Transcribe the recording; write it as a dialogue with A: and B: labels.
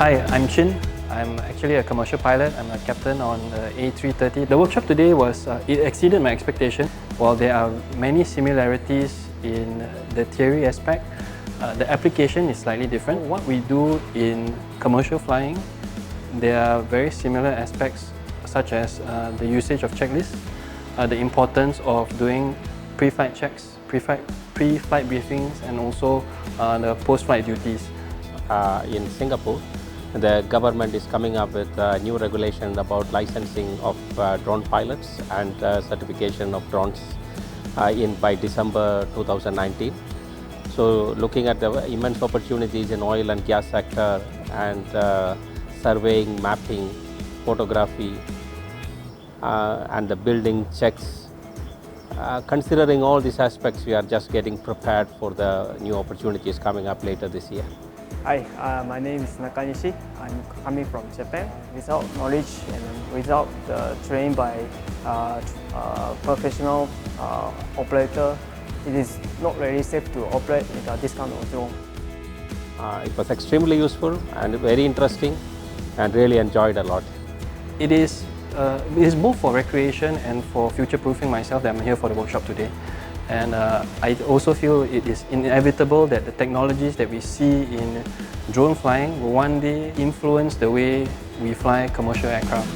A: Hi, I'm Chin. I'm actually a commercial pilot. I'm a captain on the A330. The workshop today it exceeded my expectation. While there are many similarities in the theory aspect, the application is slightly different. What we do in commercial flying, there are very similar aspects such as the usage of checklists, the importance of doing pre-flight checks, pre-flight briefings, and also the post-flight duties.
B: In Singapore, the government is coming up with a new regulation about licensing of drone pilots and certification of drones by December 2019. So looking at the immense opportunities in oil and gas sector and surveying, mapping, photography and the building checks, considering all these aspects, we are just getting prepared for the new opportunities coming up later this year.
C: Hi, my name is Nakanishi. I'm coming from Japan. Without knowledge and without training by professional operator, it is not really safe to operate with this kind of drone.
B: It was extremely useful and very interesting, and really enjoyed a lot.
A: It is both for recreation and for future-proofing myself that I'm here for the workshop today. And I also feel it is inevitable that the technologies that we see in drone flying will one day influence the way we fly commercial aircraft.